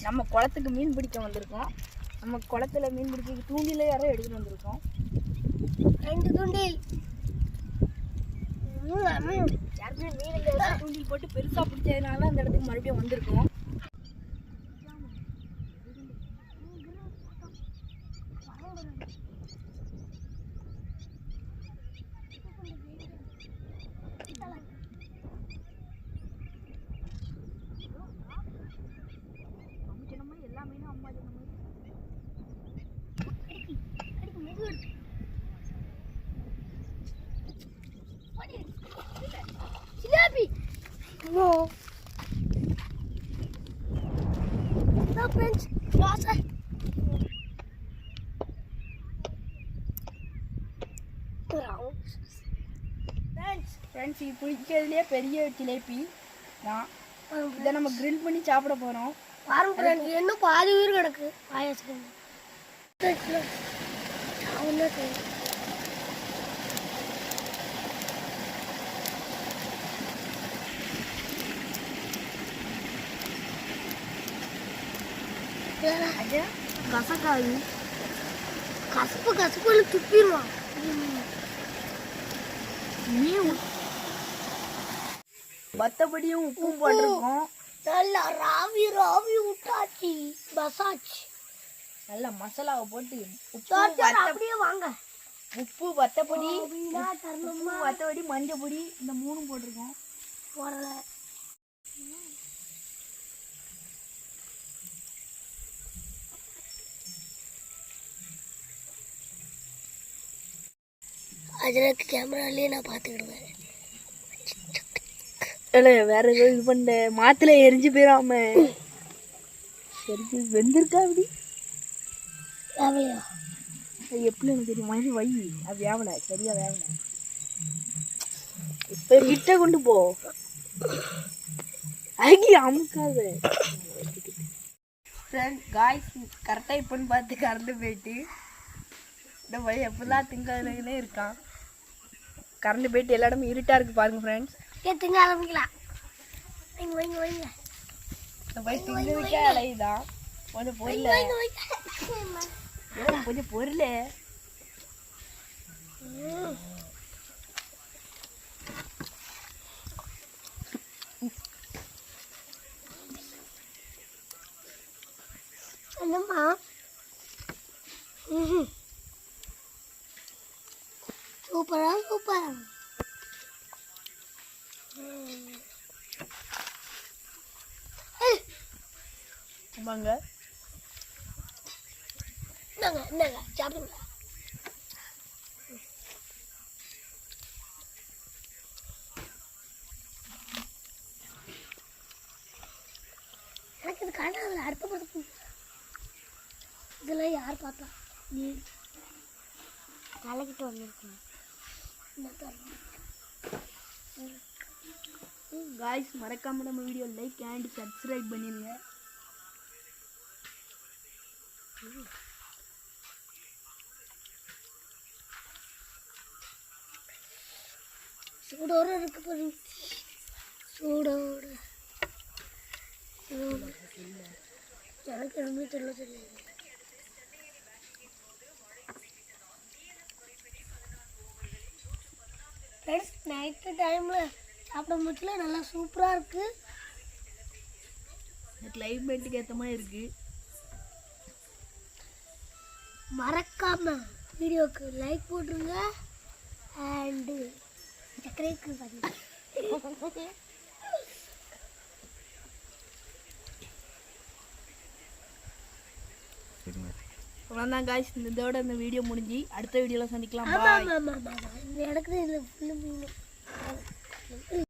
நம்ம குளத்துக்கு மீன் பிடிக்க வந்திருக்கோம். நம்ம குளத்துல மீன் பிடிக்க தூண்டில யாரோ எடுத்துட்டு வந்திருக்கோம். 2 தூண்டில். யாருமே மீன் தூண்டில் போட்டு பெருசா பிடிச்சதுனால அந்த இடத்துக்கு மறுபடியும் வந்திருக்கோம். எல்லா மீனும் அம்மா சிலேபி. ஓ ஃப்ரெண்ட்ஸ் வாசா ஃப்ரெண்ட்ஸ் இது பிடிக்கிறதுலேயே பெரிய ஜிலேபி தான். இதை நம்ம கிரில் பண்ணி சாப்பிட போகிறோம். பாருங்க ஃப்ரெண்ட்ஸ், இன்னும் பாதி உயிர் கிடக்கு பாயாசம். கசக்காது, கசப்பு கசப்புன்னு துப்பிடுவான். மற்றபடியும் உப்பு போட்டிருக்கோம். நல்லா ராவி ராவி விட்டாச்சு, பசாச்சு. நல்லா மசாலாவை போட்டு அப்படியே வாங்க. உப்பு வத்தப்பொடி, வத்தப்பொடி, மஞ்சள் பொடி, இந்த 3 போட்டிருக்கோம். போடல அதற்கு கேமராலேயே நான் பார்த்துக்கிடுவேன். இல்லை வேற ஏதோ இது பண்ண மாத்துல எரிஞ்சு போயிடாம. எரிஞ்சு வெந்திருக்கா அப்படி வேவலையா? அது எப்படி எனக்கு தெரியும்? மாதிரி வை, அது வேவலை, சரியா வேவலை. இப்போ கிட்ட கொண்டு போ, அகி அமுக்காத. காய்ஸ் கரெக்டாக இப்போன்னு பார்த்து கறந்து போயிட்டு இந்த வழி எப்படிலாம் திங்காதுன்னே இருக்கான். கறந்து போயிட்டு எல்லா இடமும் இருட்டாக இருக்குது பாருங்க ஃப்ரெண்ட்ஸ். திங்க ஆரம்பிக்கலாம். வைங்க வைங்க வைங்க. இந்த போய் திங்கிறதுக்கே அலையுதான். கொஞ்சம் பொருள் கொஞ்சம் பொருள் என்னம்மா? சூப்பரா சூப்பர். ஆமாங்க, என்னங்க என்னங்க சாப்பிடுங்க. எனக்கு இது காணாது. அடுத்த படத்து இதெல்லாம் யார் பார்த்தா? நீ தலைக்கிட்டு வந்துருக்கேன். காய்ஸ் மறக்காம நம்ம வீடியோ லைக் அண்ட் சப்ஸ்கிரைப் பண்ணிடுங்க. சூடோட இருக்கு பாருங்க, சூடோட. எனக்கு எதுவுமே தெரியல. ஃப்ரெண்ட்ஸ் நைட்டு டைமில் சாப்பிடும் போதுல நல்லா சூப்பராக இருக்குது. கிளைமேட்டுக்கு ஏற்ற மாதிரி இருக்குது. மறக்காம வீடியோக்கு லைக் போட்டுருங்க. அண்டு சக்கரைக்கு அவ்வளோதான் காய்ஸ், இதோட இந்த வீடியோ முடிஞ்சு அடுத்த வீடியோவில் சந்திக்கலாம். ஆமாம் ஆமாம் ஆமாம். எனக்கு இதில் ஃபுல்லு